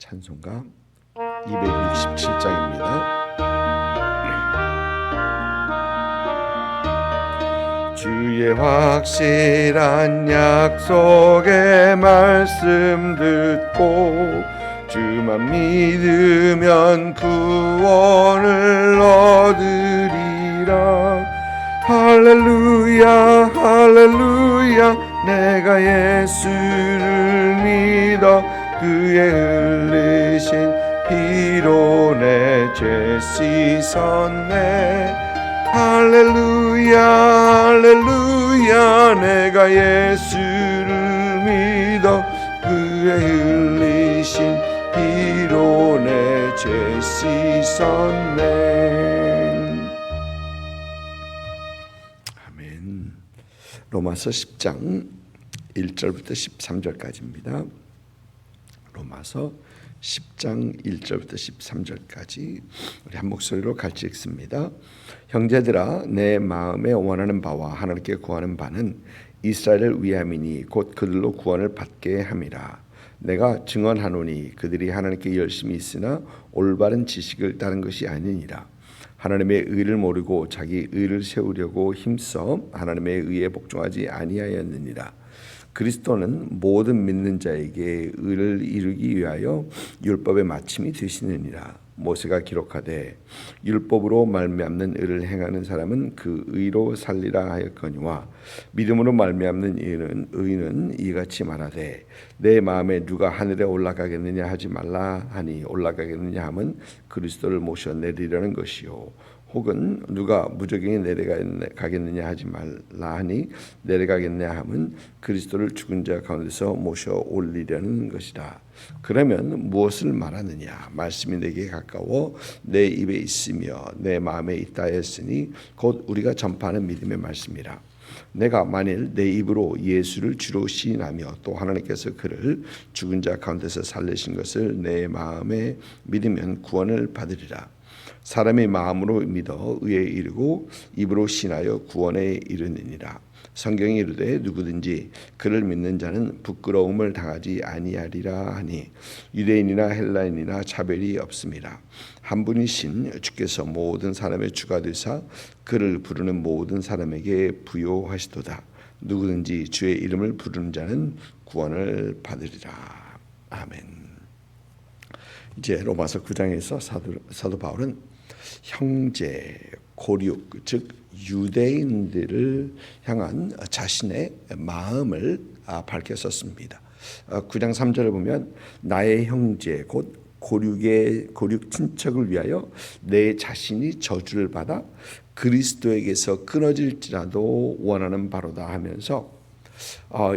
찬송가 267장입니다. 주의 확실한 약속의 말씀 듣고 주만 믿으면 구원을 얻으리라. 할렐루야 할렐루야 내가 예수를 믿어 그의 흘리신 피로 내 죄 씻었네. 할렐루야 할렐루야 내가 예수를 믿어 그의 흘리신 피로 내 죄 씻었네. 아멘. 로마서 10장 1절부터 13절까지입니다. 로마서 10장 1절부터 13절까지 우리 한 목소리로 같이 읽습니다. 형제들아 내 마음에 원하는 바와 하나님께 구하는 바는 이스라엘을 위함이니 곧 그들로 구원을 받게 함이라. 내가 증언하노니 그들이 하나님께 열심히 있으나 올바른 지식을 따른 것이 아니니라. 하나님의 의를 모르고 자기 의를 세우려고 힘써 하나님의 의에 복종하지 아니하였느니라. 그리스도는 모든 믿는 자에게 의를 이루기 위하여 율법의 마침이 되시느니라. 모세가 기록하되 율법으로 말미암는 의를 행하는 사람은 그 의로 살리라 하였거니와 믿음으로 말미암는 의는 이같이 말하되 내 마음에 누가 하늘에 올라가겠느냐 하지 말라 하니 올라가겠느냐 함은 그리스도를 모셔 내리려는 것이요 혹은 누가 무저갱이 내려가겠느냐 하지 말라 하니 내려가겠느냐 함은 그리스도를 죽은 자 가운데서 모셔 올리려는 것이다. 그러면 무엇을 말하느냐? 말씀이 내게 가까워 내 입에 있으며 내 마음에 있다 했으니 곧 우리가 전파하는 믿음의 말씀이라. 내가 만일 내 입으로 예수를 주로 시인하며 또 하나님께서 그를 죽은 자 가운데서 살리신 것을 내 마음에 믿으면 구원을 받으리라. 사람의 마음으로 믿어 의에 이르고 입으로 신하여 구원에 이르느니라. 성경이 이르되 누구든지 그를 믿는 자는 부끄러움을 당하지 아니하리라 하니 유대인이나 헬라인이나 차별이 없음이라. 한 분이신 주께서 모든 사람의 주가 되사 그를 부르는 모든 사람에게 부요하시도다. 누구든지 주의 이름을 부르는 자는 구원을 받으리라. 아멘. 이제 로마서 9장에서 사도 바울은 형제, 고륙, 즉 유대인들을 향한 자신의 마음을 밝혔었습니다. 9장 3절을 보면 나의 형제 곧 고륙 친척을 위하여 내 자신이 저주를 받아 그리스도에게서 끊어질지라도 원하는 바로다 하면서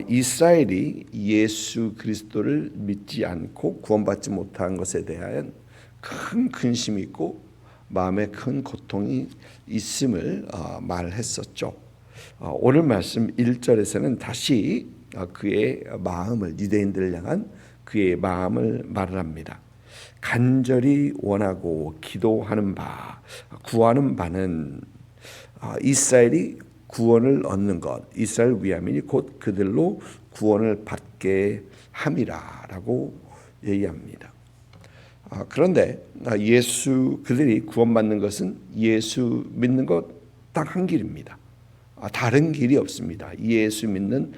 이스라엘이 예수 그리스도를 믿지 않고 구원받지 못한 것에 대한 큰 근심이 있고 마음에 큰 고통이 있음을 말했었죠. 오늘 말씀 1절에서는 다시 그의 마음을 유대인들을 향한 그의 마음을 말을 합니다. 간절히 원하고 기도하는 바, 구하는 바는 이스라엘이 구원을 얻는 것, 이스라엘 위함이니 곧 그들로 구원을 받게 함이라라고 얘기합니다. 그런데 그들이 구원받는 것은 예수 믿는 것 딱 한 길입니다. 다른 길이 없습니다. 예수 믿는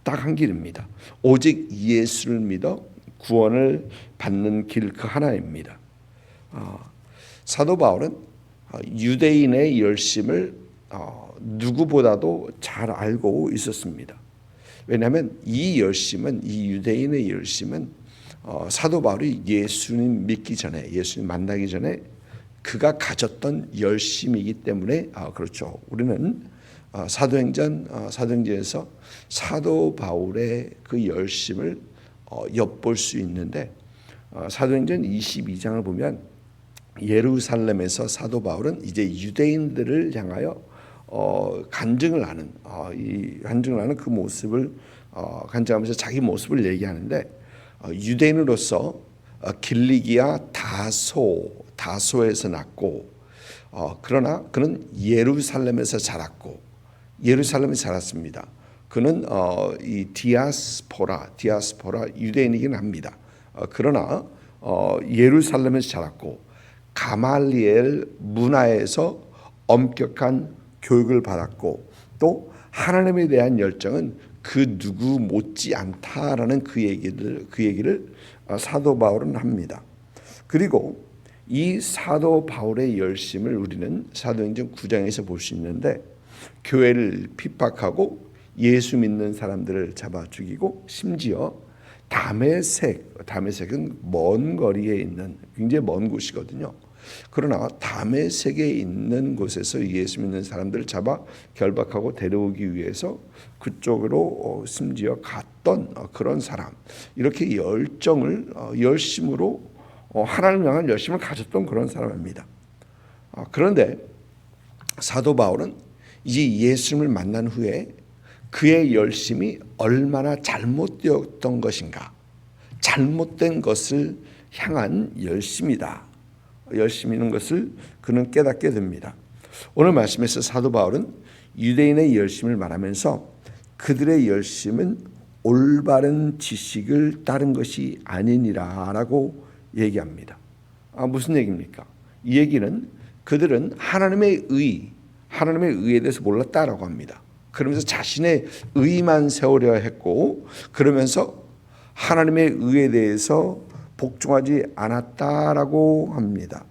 딱 한 길입니다. 오직 예수를 믿어 구원을 받는 길 그 하나입니다. 사도 바울은 유대인의 열심을 누구보다도 잘 알고 있었습니다. 왜냐하면 이 유대인의 열심은 사도 바울이 예수님 믿기 전에, 예수님 만나기 전에 그가 가졌던 열심이기 때문에 그렇죠. 우리는 사도행전에서 사도 바울의 그 열심을 엿볼 수 있는데 사도행전 22장을 보면 예루살렘에서 사도 바울은 이제 유대인들을 향하여 간증을 하는 그 모습을 간증하면서 자기 모습을 얘기하는데 유대인으로서 길리기아 다소에서 났고 그러나 그는 예루살렘에서 자랐고 예루살렘에 자랐습니다. 그는 이 디아스포라 유대인이긴 합니다. 그러나 예루살렘에서 자랐고 가말리엘 문화에서 엄격한 교육을 받았고 또 하나님에 대한 열정은 그 누구 못지 않다라는 그 얘기를 사도 바울은 합니다. 그리고 이 사도 바울의 열심을 우리는 사도행전 9장에서 볼 수 있는데 교회를 핍박하고 예수 믿는 사람들을 잡아 죽이고 심지어 다메섹은 먼 거리에 있는 굉장히 먼 곳이거든요. 그러나 다메섹에 있는 곳에서 예수 믿는 사람들을 잡아 결박하고 데려오기 위해서 그쪽으로 심지어 갔던 그런 사람, 이렇게 열심으로 하나님을 향한 열심을 가졌던 그런 사람입니다. 그런데 사도 바울은 이제 예수님을 만난 후에 그의 열심이 얼마나 잘못되었던 것인가, 잘못된 것을 향한 열심이는 것을 그는 깨닫게 됩니다. 오늘 말씀에서 사도 바울은 유대인의 열심을 말하면서 그들의 열심은 올바른 지식을 따른 것이 아니니라라고 얘기합니다. 무슨 얘기입니까? 이 얘기는 그들은 하나님의 의에 대해서 몰랐다라고 합니다. 그러면서 자신의 의만 세우려 했고 그러면서 하나님의 의에 대해서 복종하지 않았다라고 합니다.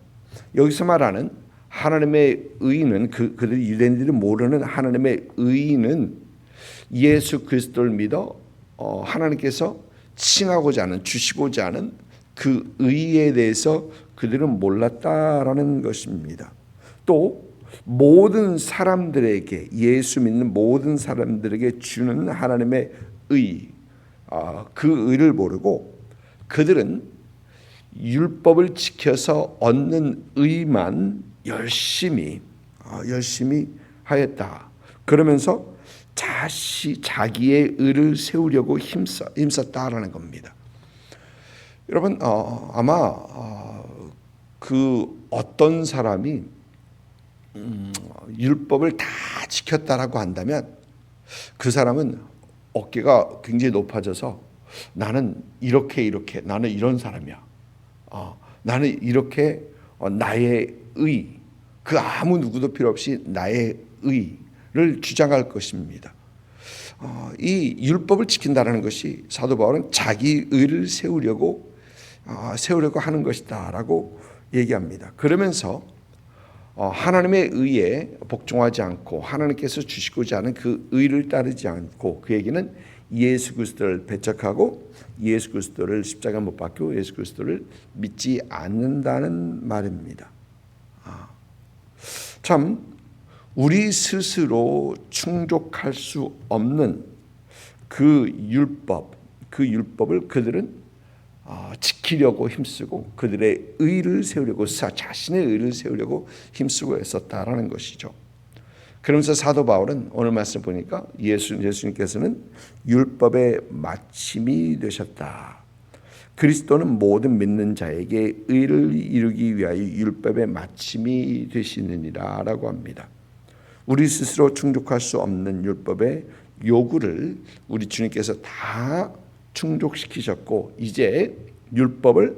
여기서 말하는 하나님의 의는 그들 유대인들이 모르는 하나님의 의는 예수 그리스도를 믿어 하나님께서 칭하고자 하는 주시고자 하는 그 의에 대해서 그들은 몰랐다라는 것입니다. 또 모든 사람들에게 예수 믿는 모든 사람들에게 주는 하나님의 의, 그 의를 모르고 그들은 율법을 지켜서 얻는 의만 열심히 하였다. 그러면서 자기의 의를 세우려고 힘썼다라는 겁니다. 여러분 아마 그 어떤 사람이 율법을 다 지켰다라고 한다면 그 사람은 어깨가 굉장히 높아져서 나는 이렇게 나는 이런 사람이야. 나는 이렇게 나의 의, 그 아무 누구도 필요 없이 나의 의를 주장할 것입니다. 이 율법을 지킨다라는 것이 사도 바울은 자기 의를 세우려고 하는 것이다라고 얘기합니다. 그러면서 하나님의 의에 복종하지 않고 하나님께서 주시고자 하는 그 의를 따르지 않고 그 얘기는 예수 그리스도를 배척하고 예수 그리스도를 십자가 못 박히고 예수 그리스도를 믿지 않는다는 말입니다. 참 우리 스스로 충족할 수 없는 그 율법을 그들은 지키려고 힘쓰고 그들의 의를 세우려고 자신의 의를 세우려고 힘쓰고 했었다라는 것이죠. 그러면서 사도 바울은 오늘 말씀 보니까 예수님께서는 율법의 마침이 되셨다. 그리스도는 모든 믿는 자에게 의를 이루기 위하여 율법의 마침이 되시느니라라고 합니다. 우리 스스로 충족할 수 없는 율법의 요구를 우리 주님께서 다 충족시키셨고 이제 율법을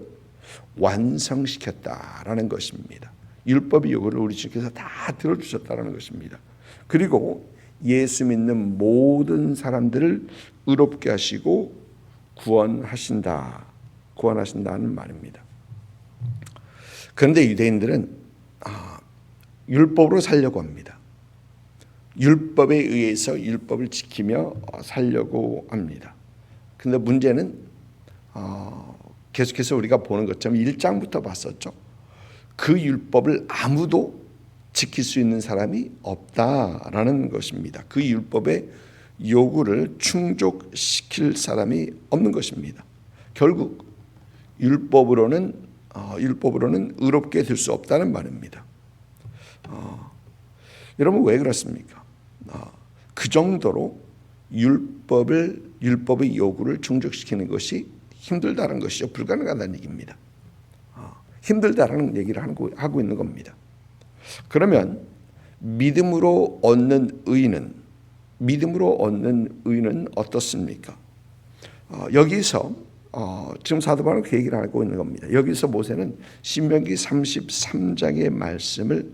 완성시켰다라는 것입니다. 율법의 요구를 우리 주님께서 다 들어주셨다라는 것입니다. 그리고 예수 믿는 모든 사람들을 의롭게 하시고 구원하신다는 말입니다. 그런데 유대인들은 율법으로 살려고 합니다. 율법에 의해서 율법을 지키며 살려고 합니다. 근데 문제는 계속해서 우리가 보는 것처럼 1장부터 봤었죠. 그 율법을 아무도 지킬 수 있는 사람이 없다라는 것입니다. 그 율법의 요구를 충족시킬 사람이 없는 것입니다. 결국 율법으로는 의롭게 될 수 없다는 말입니다. 여러분 왜 그렇습니까? 그 정도로 율법의 요구를 충족시키는 것이 힘들다는 것이죠. 불가능하다는 얘기입니다. 힘들다라는 얘기를 하고 있는 겁니다. 그러면 믿음으로 얻는 의는 어떻습니까? 여기서 지금 사도 바울은 그 얘기를 하고 있는 겁니다. 여기서 모세는 신명기 33장의 말씀을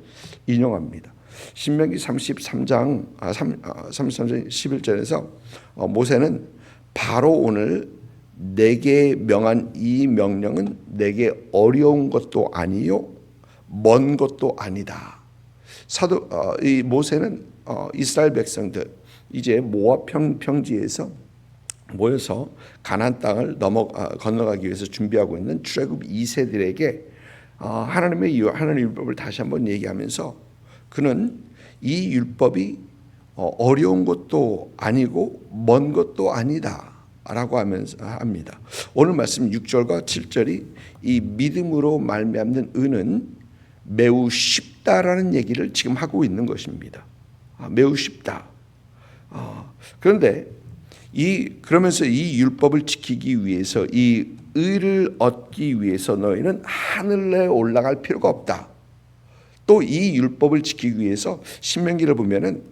인용합니다. 신명기 33장 11절에서 모세는 바로 오늘 내게 명한 이 명령은 내게 어려운 것도 아니요 먼 것도 아니다. 이 모세는 이스라엘 백성들 이제 모압 평지에서 모여서 가나안 땅을 건너가기 위해서 준비하고 있는 출애굽 2세들에게 하나님의 율법을 다시 한번 얘기하면서 그는 이 율법이 어려운 것도 아니고 먼 것도 아니다 라고 하면서 합니다. 오늘 말씀 6절과 7절이 이 믿음으로 말미암는 의는 매우 쉽다라는 얘기를 지금 하고 있는 것입니다. 매우 쉽다. 그런데 그러면서 이 율법을 지키기 위해서 이 의를 얻기 위해서 너희는 하늘에 올라갈 필요가 없다. 또 이 율법을 지키기 위해서 신명기를 보면은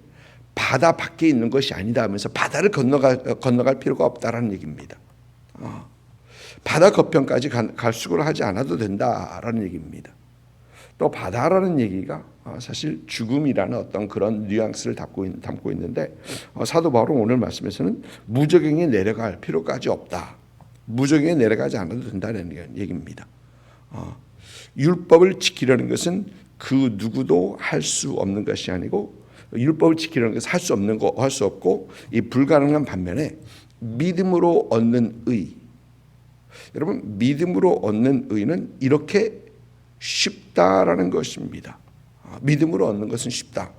바다 밖에 있는 것이 아니다 하면서 바다를 건너갈 필요가 없다라는 얘기입니다. 바다 거편까지 갈수록을 하지 않아도 된다라는 얘기입니다. 또 바다라는 얘기가 사실 죽음이라는 어떤 그런 뉘앙스를 담고 있는데 사도 바울은 오늘 말씀에서는 무저갱에 내려갈 필요까지 없다. 무저갱에 내려가지 않아도 된다는 얘기입니다. 율법을 지키려는 것은 그 누구도 할 수 없는 것이 아니고 율법을 지키려는 것은 할 수 없고 이 불가능한 반면에 믿음으로 얻는 의. 여러분 믿음으로 얻는 의는 이렇게 쉽다라는 것입니다. 믿음으로 얻는 것은 쉽다.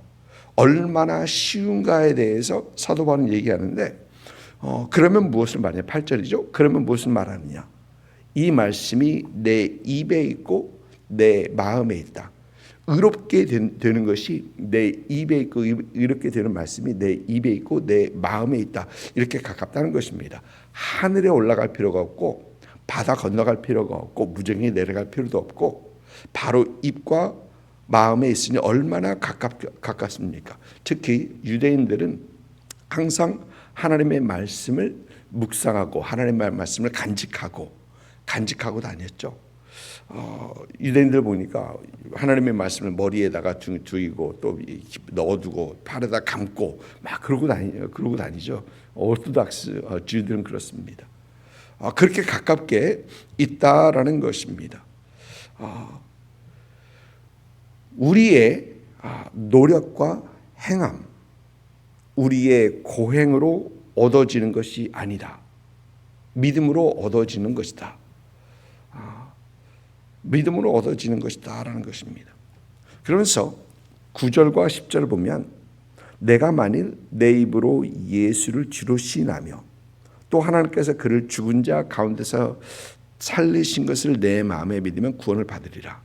얼마나 쉬운가에 대해서 사도 바울은 얘기하는데 그러면 무엇을 말하냐? 8절이죠. 그러면 무엇을 말하느냐? 이 말씀이 내 입에 있고 내 마음에 있다. 의롭게 되는 것이 내 입에 있고 의롭게 되는 말씀이 내 입에 있고 내 마음에 있다. 이렇게 가깝다는 것입니다. 하늘에 올라갈 필요가 없고 바다 건너갈 필요가 없고 무정에 내려갈 필요도 없고 바로 입과 마음에 있으니 얼마나 가깝습니까? 특히 유대인들은 항상 하나님의 말씀을 묵상하고 하나님의 말씀을 간직하고 다녔죠. 유대인들 보니까 하나님의 말씀을 머리에다가 두이고 또 넣어두고 팔에다 감고 막 그러고 다니죠. 오르토독스 주들은 그렇습니다. 그렇게 가깝게 있다라는 것입니다. 우리의 노력과 행함, 우리의 고행으로 얻어지는 것이 아니다. 믿음으로 얻어지는 것이다. 믿음으로 얻어지는 것이다라는 것입니다. 그러면서 9절과 10절을 보면 내가 만일 내 입으로 예수를 주로 시인하며 또 하나님께서 그를 죽은 자 가운데서 살리신 것을 내 마음에 믿으면 구원을 받으리라.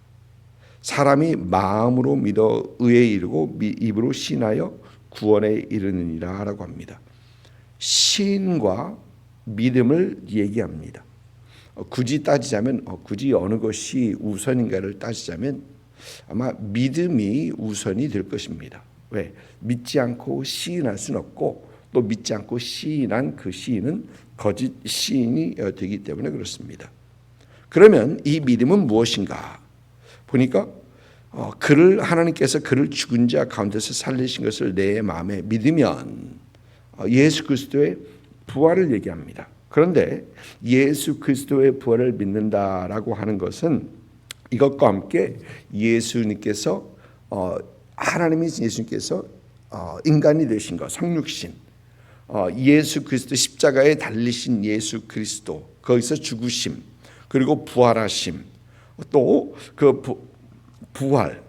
사람이 마음으로 믿어 의에 이르고 입으로 시인하여 구원에 이르느니라 라고 합니다. 시인과 믿음을 얘기합니다. 굳이 따지자면 굳이 어느 것이 우선인가를 따지자면 아마 믿음이 우선이 될 것입니다. 왜? 믿지 않고 시인할 수는 없고 또 믿지 않고 시인한 그 시인은 거짓 시인이 되기 때문에 그렇습니다. 그러면 이 믿음은 무엇인가? 보니까 하나님께서 그를 죽은 자 가운데서 살리신 것을 내 마음에 믿으면 예수 그리스도의 부활을 얘기합니다. 그런데 예수 그리스도의 부활을 믿는다라고 하는 것은 이것과 함께 예수님께서 예수님께서 인간이 되신 것, 성육신, 예수 그리스도 십자가에 달리신 예수 그리스도, 거기서 죽으심, 그리고 부활하심, 또 그 부활,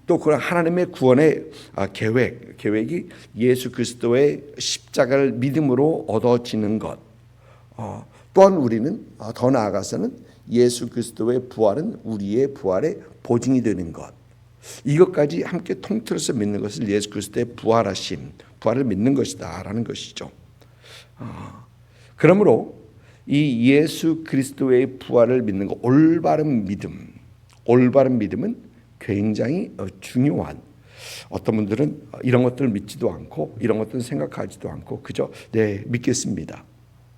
또 그런 하나님의 구원의 계획이 예수 그리스도의 십자가를 믿음으로 얻어지는 것. 또한 우리는 더 나아가서는 예수 그리스도의 부활은 우리의 부활의 보증이 되는 것. 이것까지 함께 통틀어서 믿는 것을 예수 그리스도의 부활을 믿는 것이다라는 것이죠. 그러므로 이 예수 그리스도의 부활을 믿는 것, 올바른 믿음은 굉장히 중요한, 어떤 분들은 이런 것들을 믿지도 않고 이런 것들을 생각하지도 않고 그저 믿겠습니다.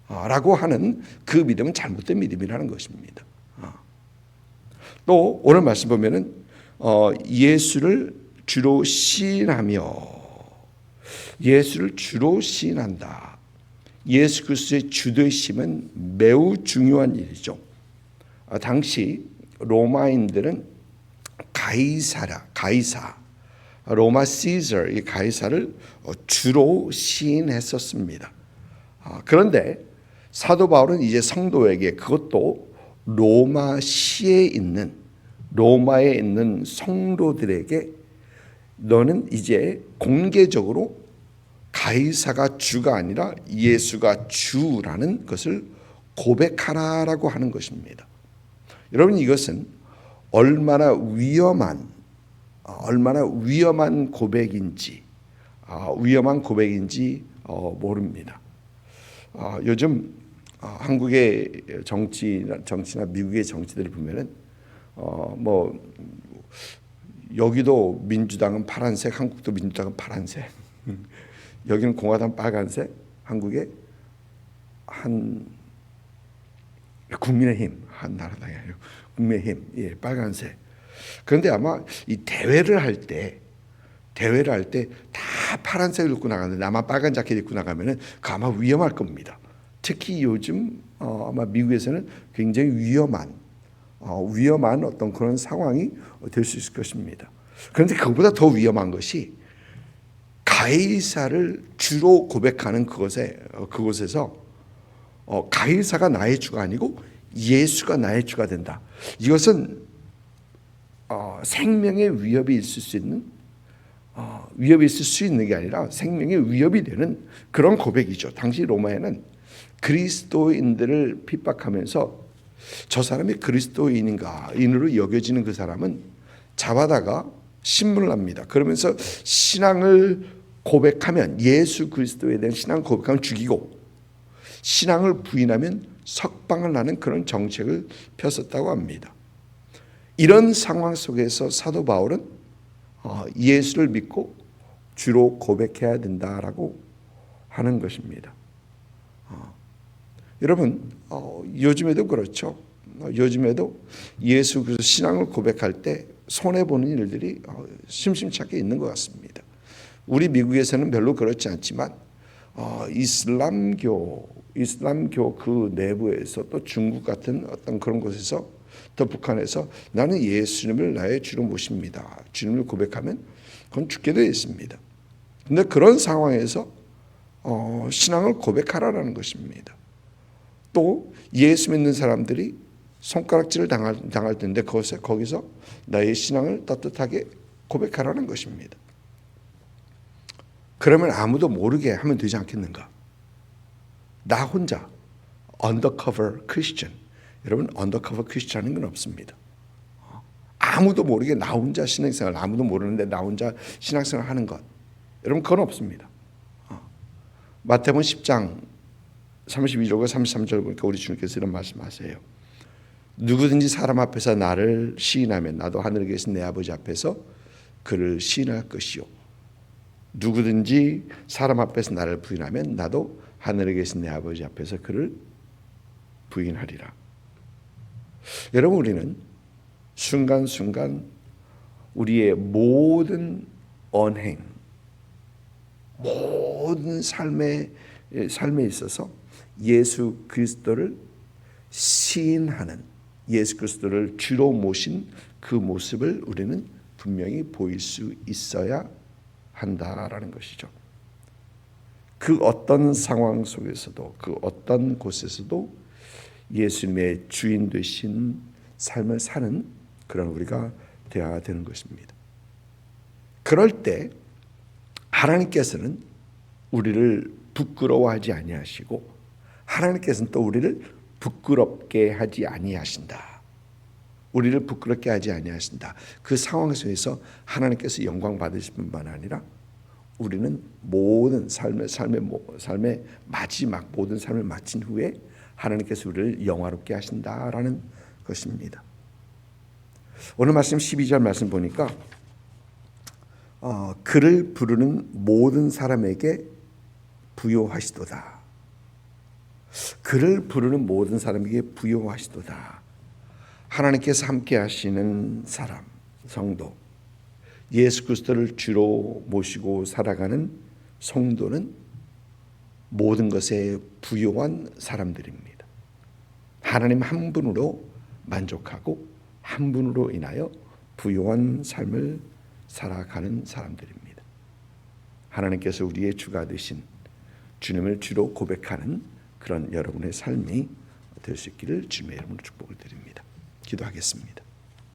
라고 하는 그 믿음은 잘못된 믿음이라는 것입니다. 또 오늘 말씀 보면은 예수를 주로 시인하며, 예수를 주로 시인한다. 예수 그리스도의 주되심은 매우 중요한 일이죠. 당시 로마인들은 가이사, 로마 시저, 이 가이사를 주로 시인했었습니다. 그런데 사도 바울은 이제 성도에게, 그것도 로마에 있는 성도들에게, 너는 이제 공개적으로 가이사가 주가 아니라 예수가 주라는 것을 고백하라라고 하는 것입니다. 여러분, 이것은 얼마나 위험한 고백인지 모릅니다. 요즘 한국의 정치나 미국의 정치들을 보면은 뭐 여기도 민주당은 파란색, 한국도 민주당은 파란색, 여기는 공화당 빨간색, 한국에 국민의힘, 한나라당이 아니고 국민의힘, 빨간색. 그런데 아마 이 대회를 할 때 다 파란색을 입고 나가는데 나만 빨간 자켓 입고 나가면은 그 아마 위험할 겁니다. 특히 요즘 아마 미국에서는 굉장히 위험한 어떤 그런 상황이 될 수 있을 것입니다. 그런데 그것보다 더 위험한 것이 가이사를 주로 고백하는 그곳에서 가이사가 나의 주가 아니고 예수가 나의 주가 된다. 이것은 생명의 위협이 있을 수 있는 게 아니라 생명의 위협이 되는 그런 고백이죠. 당시 로마에는 그리스도인들을 핍박하면서 저 사람이 그리스도인인가인으로 여겨지는 그 사람은 잡아다가 신문을 합니다. 그러면서 신앙을 고백하면, 예수 그리스도에 대한 신앙을 고백하면 죽이고, 신앙을 부인하면 석방을 하는 그런 정책을 폈었다고 합니다. 이런 상황 속에서 사도 바울은 예수를 믿고 주로 고백해야 된다라고 하는 것입니다. 여러분, 요즘에도 그렇죠. 요즘에도 예수 그리스도 신앙을 고백할 때 손해보는 일들이 심심찮게 있는 것 같습니다. 우리 미국에서는 별로 그렇지 않지만 이슬람교 그 내부에서, 또 중국 같은 어떤 그런 곳에서, 또 북한에서 나는 예수님을 나의 주로 모십니다, 주님을 고백하면 그건 죽게 되어 있습니다. 그런데 그런 상황에서 신앙을 고백하라는 것입니다. 또 예수 믿는 사람들이 손가락질을 당할 텐데 거기서 나의 신앙을 떳떳하게 고백하라는 것입니다. 그러면 아무도 모르게 하면 되지 않겠는가? 나 혼자 언더커버 크리스천. 여러분, 언더커버 크리스천인 건 없습니다. 아무도 모르게 나 혼자 신앙생활, 아무도 모르는데 나 혼자 신앙생활 하는 것, 여러분, 그건 없습니다. 마태복음 10장 32절과 33절 보니까 우리 주님께서 이런 말씀하세요. 누구든지 사람 앞에서 나를 시인하면 나도 하늘에 계신 내 아버지 앞에서 그를 시인할 것이요, 누구든지 사람 앞에서 나를 부인하면 나도 하늘에 계신 내 아버지 앞에서 그를 부인하리라. 여러분, 우리는 순간순간 우리의 모든 언행, 모든 삶에 있어서 예수 그리스도를 시인하는, 예수 그리스도를 주로 모신 그 모습을 우리는 분명히 보일 수 있어야 한다라는 것이죠. 그 어떤 상황 속에서도, 그 어떤 곳에서도 예수님의 주인 되신 삶을 사는 그런 우리가 되어야 되는 것입니다. 그럴 때 하나님께서는 우리를 부끄러워하지 아니하시고, 하나님께서는 또 우리를 부끄럽게 하지 아니하신다. 우리를 부끄럽게 하지 아니하신다. 그 상황 속에서 하나님께서 영광 받으실 뿐만 아니라 우리는 모든 삶의 마지막 모든 삶을 마친 후에 하나님께서 우리를 영화롭게 하신다라는 것입니다. 오늘 말씀 12절 말씀 보니까 그를 부르는 모든 사람에게 부요하시도다. 그를 부르는 모든 사람에게 부요하시도다. 하나님께서 함께 하시는 사람, 성도, 예수 그리스도를 주로 모시고 살아가는 성도는 모든 것에 부요한 사람들입니다. 하나님 한 분으로 만족하고 한 분으로 인하여 부요한 삶을 살아가는 사람들입니다. 하나님께서 우리의 주가 되신 주님을 주로 고백하는 그런 여러분의 삶이 될 수 있기를 주님의 이름으로 축복을 드립니다. 기도하겠습니다.